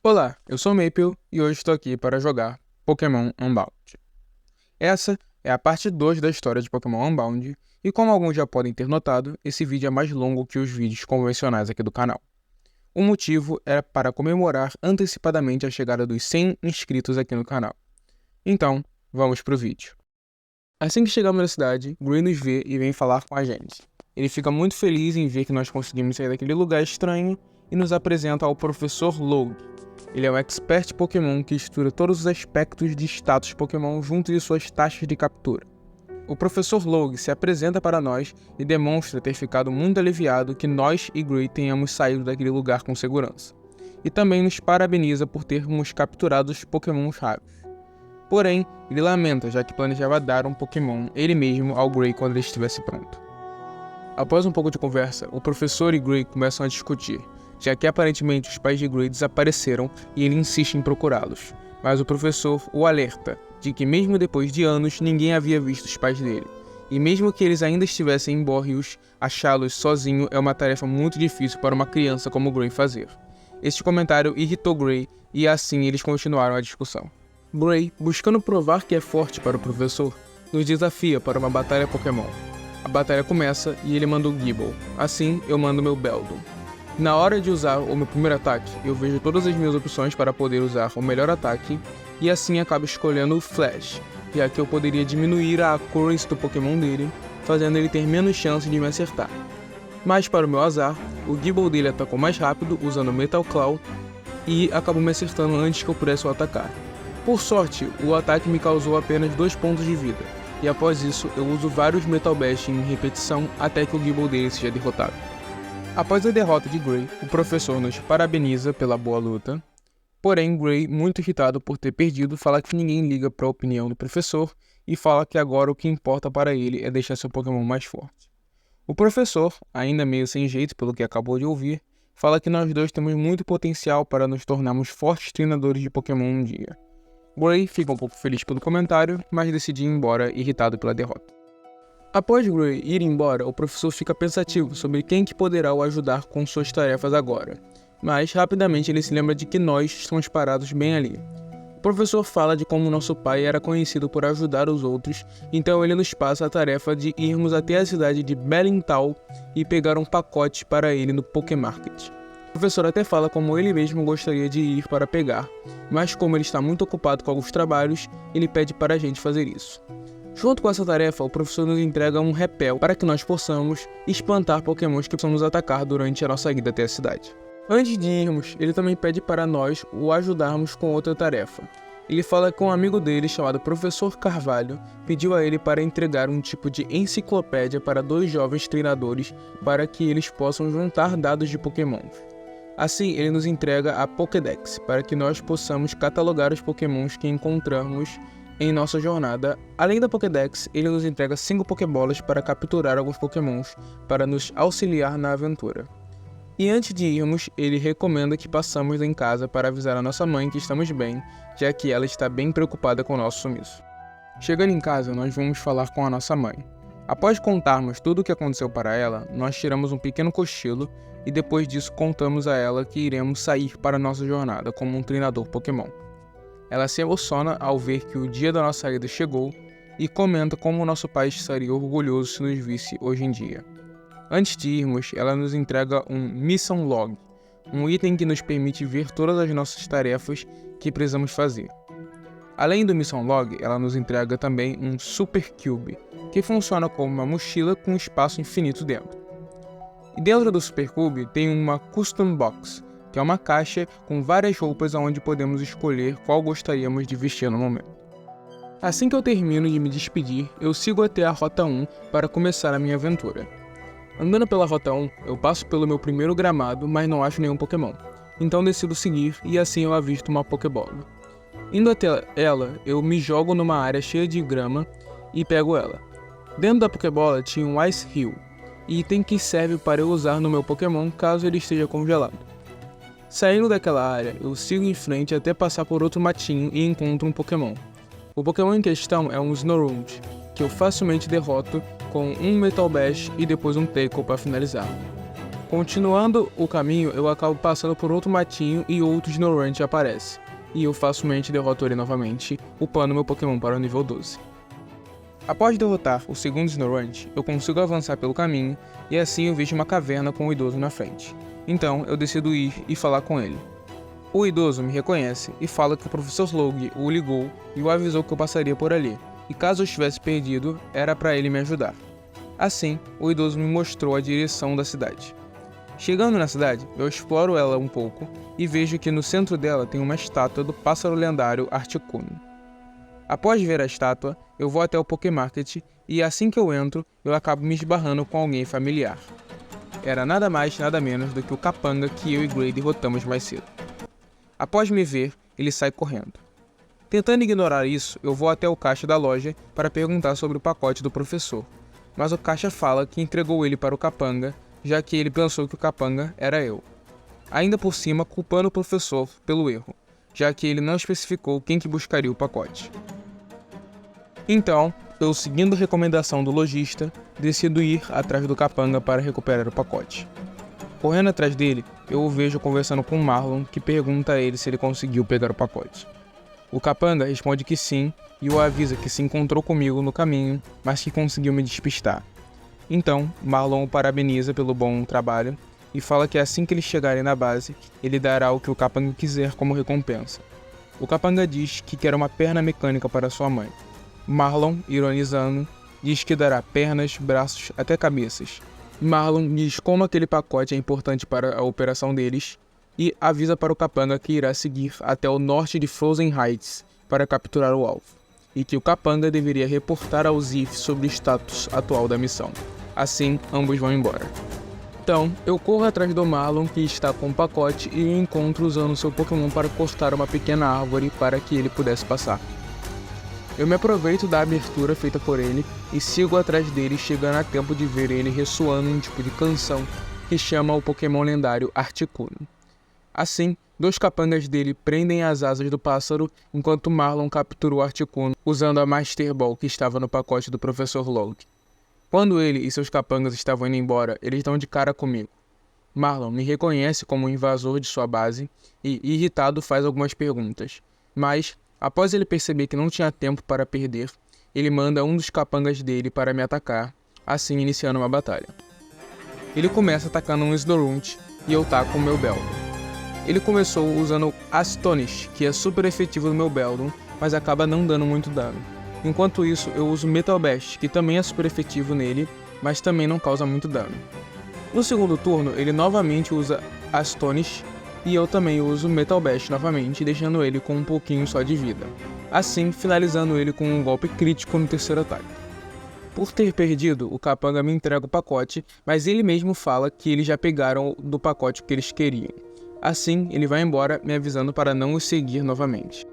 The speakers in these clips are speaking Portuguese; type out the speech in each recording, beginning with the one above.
Olá, eu sou o Maple e hoje estou aqui para jogar Pokémon Unbound. Essa é a parte 2 da história de Pokémon Unbound e como alguns já podem ter notado, esse vídeo é mais longo que os vídeos convencionais aqui do canal. O motivo é para comemorar antecipadamente a chegada dos 100 inscritos aqui no canal. Então, vamos pro vídeo. Assim que chegamos na cidade, Gray nos vê e vem falar com a gente. Ele fica muito feliz em ver que nós conseguimos sair daquele lugar estranho e nos apresenta ao Professor Logue. Ele é um expert Pokémon que estuda todos os aspectos de status Pokémon junto de suas taxas de captura. O Professor Logue se apresenta para nós e demonstra ter ficado muito aliviado que nós e Gray tenhamos saído daquele lugar com segurança. E também nos parabeniza por termos capturado os Pokémons raros. Porém, ele lamenta já que planejava dar um Pokémon ele mesmo ao Gray quando ele estivesse pronto. Após um pouco de conversa, o professor e Gray começam a discutir, já que aparentemente os pais de Gray desapareceram e ele insiste em procurá-los. Mas o professor o alerta de que mesmo depois de anos ninguém havia visto os pais dele. E mesmo que eles ainda estivessem em Boreos, achá-los sozinho é uma tarefa muito difícil para uma criança como Gray fazer. Este comentário irritou Gray e assim eles continuaram a discussão. Gray, buscando provar que é forte para o professor, nos desafia para uma batalha Pokémon. A batalha começa e ele manda o Gible, assim eu mando meu Beldum. Na hora de usar o meu primeiro ataque, eu vejo todas as minhas opções para poder usar o melhor ataque e assim acabo escolhendo o Flash, já que eu poderia diminuir a accuracy do Pokémon dele, fazendo ele ter menos chance de me acertar. Mas para o meu azar, o Gible dele atacou mais rápido usando o Metal Claw e acabou me acertando antes que eu pudesse o atacar. Por sorte, o ataque me causou apenas 2 pontos de vida, e após isso eu uso vários Metal Bash em repetição até que o Gible dele seja derrotado. Após a derrota de Gray, o professor nos parabeniza pela boa luta, porém Gray, muito irritado por ter perdido, fala que ninguém liga para a opinião do professor e fala que agora o que importa para ele é deixar seu Pokémon mais forte. O professor, ainda meio sem jeito pelo que acabou de ouvir, fala que nós dois temos muito potencial para nos tornarmos fortes treinadores de Pokémon um dia. Gray fica um pouco feliz pelo comentário, mas decide ir embora irritado pela derrota. Após Gray ir embora, o professor fica pensativo sobre quem que poderá o ajudar com suas tarefas agora, mas rapidamente ele se lembra de que nós estamos parados bem ali. O professor fala de como nosso pai era conhecido por ajudar os outros, então ele nos passa a tarefa de irmos até a cidade de Bellintal e pegar um pacote para ele no Pokémarket. O professor até fala como ele mesmo gostaria de ir para pegar, mas como ele está muito ocupado com alguns trabalhos, ele pede para a gente fazer isso. Junto com essa tarefa, o professor nos entrega um repel para que nós possamos espantar Pokémons que possamos atacar durante a nossa ida até a cidade. Antes de irmos, ele também pede para nós o ajudarmos com outra tarefa. Ele fala que um amigo dele, chamado Professor Carvalho, pediu a ele para entregar um tipo de enciclopédia para 2 jovens treinadores para que eles possam juntar dados de Pokémons. Assim, ele nos entrega a Pokédex para que nós possamos catalogar os Pokémons que encontramos em nossa jornada. Além da Pokédex, ele nos entrega 5 Pokébolas para capturar alguns Pokémons para nos auxiliar na aventura. E antes de irmos, ele recomenda que passamos em casa para avisar a nossa mãe que estamos bem, já que ela está bem preocupada com o nosso sumiço. Chegando em casa, nós vamos falar com a nossa mãe. Após contarmos tudo o que aconteceu para ela, nós tiramos um pequeno cochilo e depois disso contamos a ela que iremos sair para nossa jornada como um treinador Pokémon. Ela se emociona ao ver que o dia da nossa saída chegou e comenta como nosso pai estaria orgulhoso se nos visse hoje em dia. Antes de irmos, ela nos entrega um Mission Log, um item que nos permite ver todas as nossas tarefas que precisamos fazer. Além do Mission Log, ela nos entrega também um Super Cube, que funciona como uma mochila com espaço infinito dentro. E dentro do Super Cube tem uma Custom Box, que é uma caixa com várias roupas onde podemos escolher qual gostaríamos de vestir no momento. Assim que eu termino de me despedir, eu sigo até a Rota 1 para começar a minha aventura. Andando pela Rota 1, eu passo pelo meu primeiro gramado, mas não acho nenhum Pokémon. Então decido seguir e assim eu avisto uma Pokébola. Indo até ela, eu me jogo numa área cheia de grama e pego ela. Dentro da Pokébola tinha um Ice Heal, item que serve para eu usar no meu Pokémon caso ele esteja congelado. Saindo daquela área, eu sigo em frente até passar por outro matinho e encontro um Pokémon. O Pokémon em questão é um Snorunt, que eu facilmente derroto com um Metal Bash e depois um Tackle para finalizar. Continuando o caminho, eu acabo passando por outro matinho e outro Snorunt aparece, e eu facilmente derroto ele novamente, upando meu Pokémon para o nível 12. Após derrotar o segundo Snorunt, eu consigo avançar pelo caminho, e assim eu vejo uma caverna com o idoso na frente. Então eu decido ir e falar com ele. O idoso me reconhece e fala que o professor Slowg o ligou e o avisou que eu passaria por ali, e caso eu estivesse perdido, era para ele me ajudar. Assim, o idoso me mostrou a direção da cidade. Chegando na cidade, eu exploro ela um pouco e vejo que no centro dela tem uma estátua do pássaro lendário Articuno. Após ver a estátua, eu vou até o Pokémarket e assim que eu entro, eu acabo me esbarrando com alguém familiar. Era nada mais nada menos do que o Capanga que eu e Gray derrotamos mais cedo. Após me ver, ele sai correndo. Tentando ignorar isso, eu vou até o caixa da loja para perguntar sobre o pacote do professor, mas o caixa fala que entregou ele para o Capanga, já que ele pensou que o Capanga era eu. Ainda por cima, culpando o professor pelo erro, já que ele não especificou quem que buscaria o pacote. Então, eu, seguindo a recomendação do lojista, decido ir atrás do Capanga para recuperar o pacote. Correndo atrás dele, eu o vejo conversando com o Marlon, que pergunta a ele se ele conseguiu pegar o pacote. O Capanga responde que sim e o avisa que se encontrou comigo no caminho, mas que conseguiu me despistar. Então, Marlon o parabeniza pelo bom trabalho e fala que assim que eles chegarem na base, ele dará o que o Capanga quiser como recompensa. O Capanga diz que quer uma perna mecânica para sua mãe. Marlon, ironizando, diz que dará pernas, braços, até cabeças. Marlon diz como aquele pacote é importante para a operação deles e avisa para o Capanga que irá seguir até o norte de Frozen Heights para capturar o alvo, e que o Capanga deveria reportar ao Zif sobre o status atual da missão. Assim, ambos vão embora. Então, eu corro atrás do Marlon, que está com o pacote, e o encontro usando seu Pokémon para cortar uma pequena árvore para que ele pudesse passar. Eu me aproveito da abertura feita por ele e sigo atrás dele, chegando a tempo de ver ele ressoando um tipo de canção que chama o Pokémon lendário Articuno. Assim, 2 capangas dele prendem as asas do pássaro, enquanto Marlon captura o Articuno usando a Master Ball que estava no pacote do Professor Log. Quando ele e seus capangas estavam indo embora, eles dão de cara comigo. Marlon me reconhece como um invasor de sua base e, irritado, faz algumas perguntas, mas após ele perceber que não tinha tempo para perder, ele manda um dos capangas dele para me atacar, assim iniciando uma batalha. Ele começa atacando um Snorunt e eu taco o meu Beldum. Ele começou usando Astonish, que é super efetivo no meu Beldum, mas acaba não dando muito dano. Enquanto isso, eu uso Metal Bash, que também é super efetivo nele, mas também não causa muito dano. No segundo turno, ele novamente usa Astonish, e eu também uso Metal Bash novamente, deixando ele com um pouquinho só de vida. Assim, finalizando ele com um golpe crítico no terceiro ataque. Por ter perdido, o Capanga me entrega o pacote, mas ele mesmo fala que eles já pegaram do pacote que eles queriam. Assim, ele vai embora, me avisando para não os seguir novamente.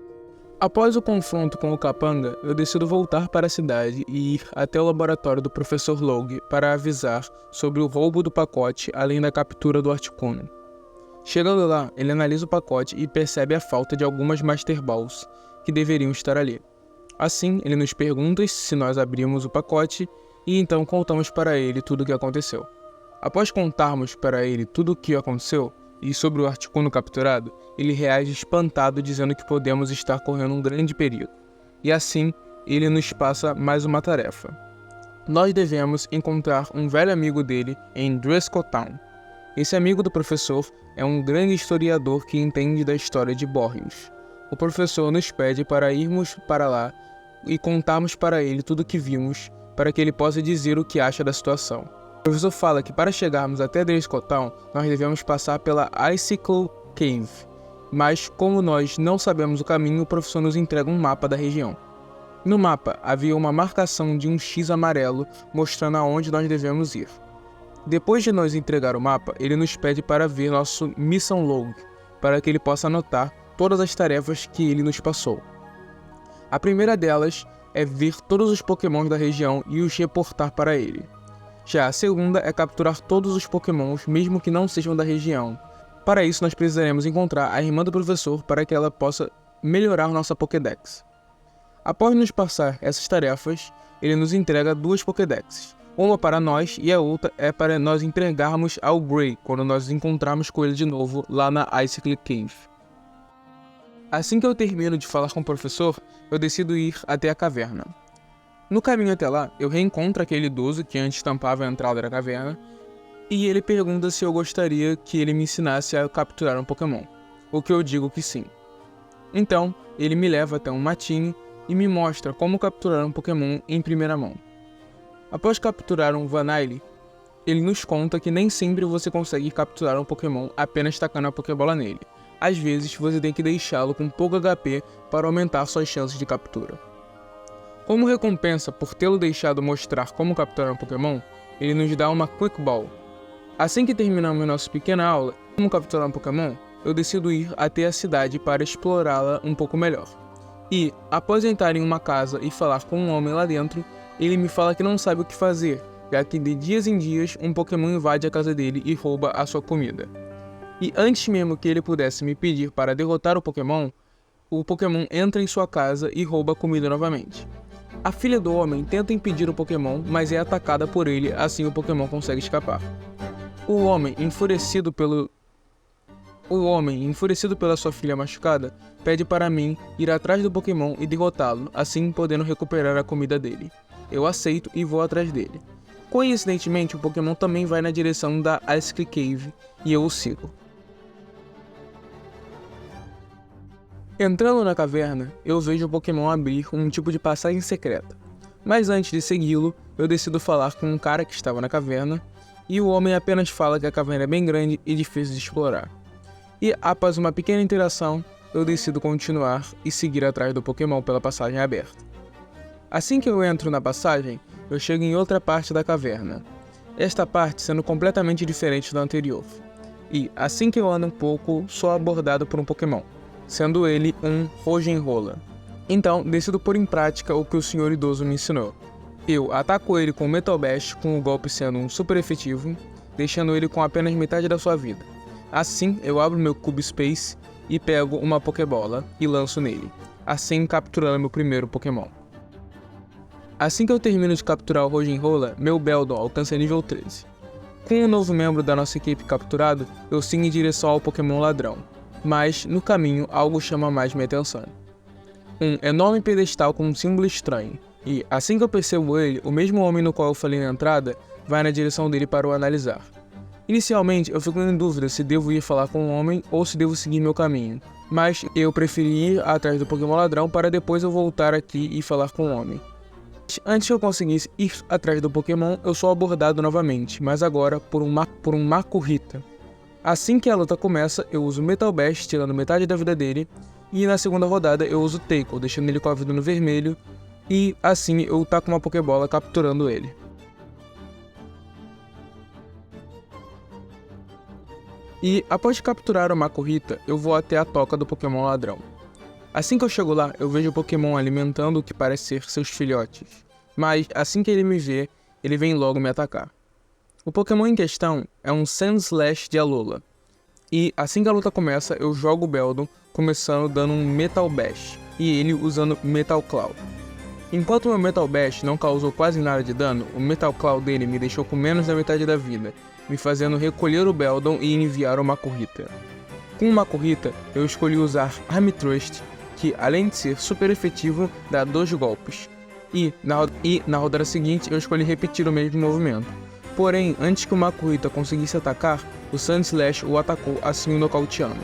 Após o confronto com o Capanga, eu decido voltar para a cidade e ir até o laboratório do Professor Log para avisar sobre o roubo do pacote, além da captura do Articuno. Chegando lá, ele analisa o pacote e percebe a falta de algumas Master Balls que deveriam estar ali. Assim, ele nos pergunta se nós abrimos o pacote e então contamos para ele tudo o que aconteceu. Após contarmos para ele tudo o que aconteceu e sobre o Articuno capturado, ele reage espantado dizendo que podemos estar correndo um grande perigo. E assim, ele nos passa mais uma tarefa. Nós devemos encontrar um velho amigo dele em Driscoll Town. Esse amigo do professor é um grande historiador que entende da história de Boreas. O professor nos pede para irmos para lá e contarmos para ele tudo o que vimos, para que ele possa dizer o que acha da situação. O professor fala que para chegarmos até Driscoll Town, nós devemos passar pela Icicle Cave, mas como nós não sabemos o caminho, o professor nos entrega um mapa da região. No mapa havia uma marcação de um X amarelo mostrando aonde nós devemos ir. Depois de nos entregar o mapa, ele nos pede para ver nosso Mission Log, para que ele possa anotar todas as tarefas que ele nos passou. A primeira delas é ver todos os Pokémons da região e os reportar para ele. Já a segunda é capturar todos os Pokémons, mesmo que não sejam da região. Para isso, nós precisaremos encontrar a irmã do professor para que ela possa melhorar nossa Pokédex. Após nos passar essas tarefas, ele nos entrega 2 Pokédexes, Uma para nós e a outra é para nós entregarmos ao Gray quando nós encontrarmos com ele de novo lá na Icicle Cave. Assim que eu termino de falar com o professor, eu decido ir até a caverna. No caminho até lá, eu reencontro aquele idoso que antes tampava a entrada da caverna, e ele pergunta se eu gostaria que ele me ensinasse a capturar um Pokémon, o que eu digo que sim. Então, ele me leva até um matinho e me mostra como capturar um Pokémon em primeira mão. Após capturar um Vanille, ele nos conta que nem sempre você consegue capturar um Pokémon apenas tacando a Pokébola nele. Às vezes, você tem que deixá-lo com pouco HP para aumentar suas chances de captura. Como recompensa por tê-lo deixado mostrar como capturar um Pokémon, ele nos dá uma Quick Ball. Assim que terminamos nossa pequena aula, como capturar um Pokémon, eu decido ir até a cidade para explorá-la um pouco melhor. E, após entrar em uma casa e falar com um homem lá dentro, ele me fala que não sabe o que fazer, já que de dias em dias um Pokémon invade a casa dele e rouba a sua comida. E antes mesmo que ele pudesse me pedir para derrotar o Pokémon entra em sua casa e rouba a comida novamente. A filha do homem tenta impedir o Pokémon, mas é atacada por ele, assim o Pokémon consegue escapar. O homem, enfurecido pela sua filha machucada, pede para mim ir atrás do Pokémon e derrotá-lo, assim podendo recuperar a comida dele. Eu aceito e vou atrás dele. Coincidentemente, o Pokémon também vai na direção da Icicle Cave e eu o sigo. Entrando na caverna, eu vejo o Pokémon abrir um tipo de passagem secreta. Mas antes de segui-lo, eu decido falar com um cara que estava na caverna, e o homem apenas fala que a caverna é bem grande e difícil de explorar. E após uma pequena interação, eu decido continuar e seguir atrás do Pokémon pela passagem aberta. Assim que eu entro na passagem, eu chego em outra parte da caverna. Esta parte sendo completamente diferente da anterior. E assim que eu ando um pouco, sou abordado por um Pokémon, sendo ele um Roggenrola. Então, decido pôr em prática o que o senhor idoso me ensinou. Eu ataco ele com o Metal Bash, com o golpe sendo um super efetivo, deixando ele com apenas metade da sua vida. Assim, eu abro meu Cube Space e pego uma Pokébola e lanço nele, assim capturando meu primeiro Pokémon. Assim que eu termino de capturar o Roggenrola, meu Beldum alcança nível 13. Com um novo membro da nossa equipe capturado, eu sigo em direção ao Pokémon ladrão, mas no caminho algo chama mais minha atenção. Um enorme pedestal com um símbolo estranho, e assim que eu percebo ele, o mesmo homem no qual eu falei na entrada vai na direção dele para o analisar. Inicialmente eu fico em dúvida se devo ir falar com o homem ou se devo seguir meu caminho, mas eu preferi ir atrás do Pokémon ladrão para depois eu voltar aqui e falar com o homem. Antes que eu conseguisse ir atrás do Pokémon, eu sou abordado novamente, mas agora por um Makuhita. Assim que a luta começa, eu uso Metal Bash, tirando metade da vida dele, e na segunda rodada eu uso Tackle, deixando ele com a vida no vermelho, e assim eu taco uma Pokébola capturando ele. E após capturar o Makuhita, eu vou até a toca do Pokémon ladrão. Assim que eu chego lá, eu vejo o Pokémon alimentando o que parece ser seus filhotes, mas assim que ele me vê, ele vem logo me atacar. O Pokémon em questão é um Sandslash de Alola, e assim que a luta começa, eu jogo o Beldum, começando dando um Metal Bash, e ele usando Metal Claw. Enquanto o meu Metal Bash não causou quase nada de dano, o Metal Claw dele me deixou com menos da metade da vida, me fazendo recolher o Beldum e enviar o Makuhita. Com o Makuhita, eu escolhi usar Arm Thrust, que além de ser super efetivo, dá 2 golpes. E na rodada seguinte eu escolhi repetir o mesmo movimento. Porém, antes que o Makuhita conseguisse atacar, o Sandslash o atacou, assim o nocauteando.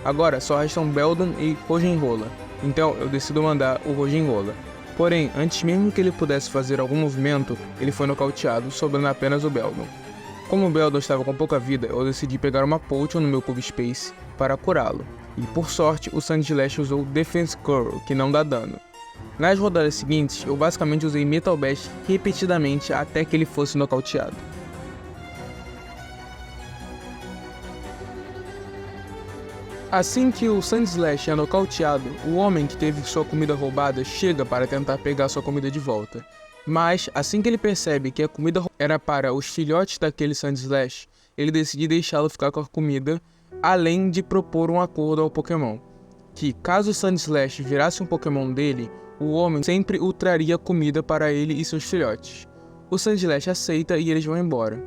Agora só restam Beldum e Roggenrola, então eu decido mandar o Roggenrola. Porém, antes mesmo que ele pudesse fazer algum movimento, ele foi nocauteado, sobrando apenas o Beldum. Como o Beldum estava com pouca vida, eu decidi pegar uma Potion no meu Cube Space para curá-lo. E por sorte, o Sandslash usou Defense Curl, que não dá dano. Nas rodadas seguintes, eu basicamente usei Metal Bash repetidamente até que ele fosse nocauteado. Assim que o Sandslash é nocauteado, o homem que teve sua comida roubada chega para tentar pegar sua comida de volta. Mas, assim que ele percebe que a comida era para os filhotes daquele Sandslash, ele decide deixá-lo ficar com a comida, além de propor um acordo ao Pokémon, que caso o Sandslash virasse um Pokémon dele, o homem sempre o traria comida para ele e seus filhotes. O Sandslash aceita e eles vão embora.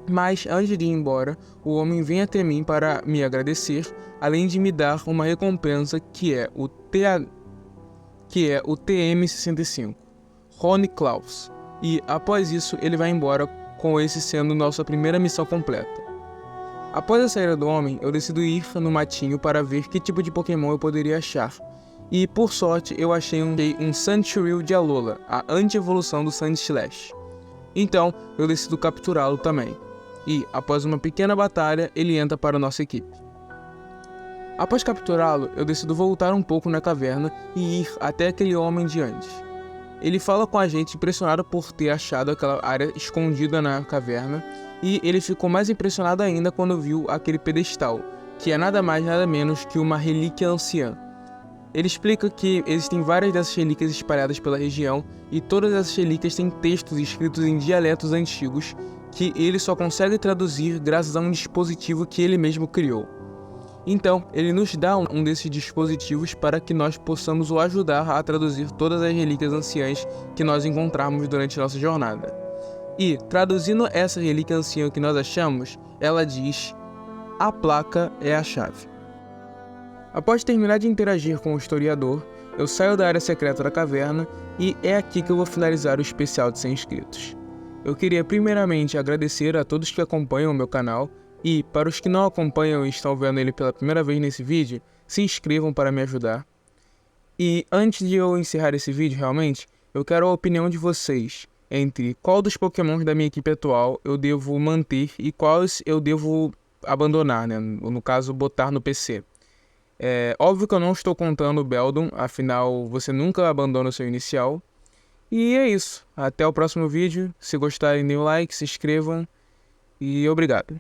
Mas, antes de ir embora, o homem vem até mim para me agradecer, além de me dar uma recompensa que é o TM-65, Ronnie Klaus. E, após isso, ele vai embora, com esse sendo nossa primeira missão completa. Após a saída do homem, eu decido ir no matinho para ver que tipo de Pokémon eu poderia achar. E, por sorte, eu achei um Sandshrew de Alola, a anti-evolução do Sandslash. Então, eu decido capturá-lo também. E, após uma pequena batalha, ele entra para a nossa equipe. Após capturá-lo, eu decido voltar um pouco na caverna e ir até aquele homem de antes. Ele fala com a gente impressionado por ter achado aquela área escondida na caverna, e ele ficou mais impressionado ainda quando viu aquele pedestal, que é nada mais nada menos que uma relíquia anciã. Ele explica que existem várias dessas relíquias espalhadas pela região, e todas essas relíquias têm textos escritos em dialetos antigos, que ele só consegue traduzir graças a um dispositivo que ele mesmo criou. Então, ele nos dá um desses dispositivos para que nós possamos o ajudar a traduzir todas as relíquias anciãs que nós encontrarmos durante nossa jornada. E, traduzindo essa relíquia anciã que nós achamos, ela diz: a placa é a chave. Após terminar de interagir com o historiador, eu saio da área secreta da caverna e é aqui que eu vou finalizar o especial de 100 inscritos. Eu queria primeiramente agradecer a todos que acompanham o meu canal e, para os que não acompanham e estão vendo ele pela primeira vez nesse vídeo, se inscrevam para me ajudar. E antes de eu encerrar esse vídeo realmente, eu quero a opinião de vocês entre qual dos Pokémons da minha equipe atual eu devo manter e quais eu devo abandonar, né? No caso, botar no PC. É óbvio que eu não estou contando o Beldum, afinal você nunca abandona o seu inicial. E é isso, até o próximo vídeo. Se gostarem, deem um like, se inscrevam e obrigado.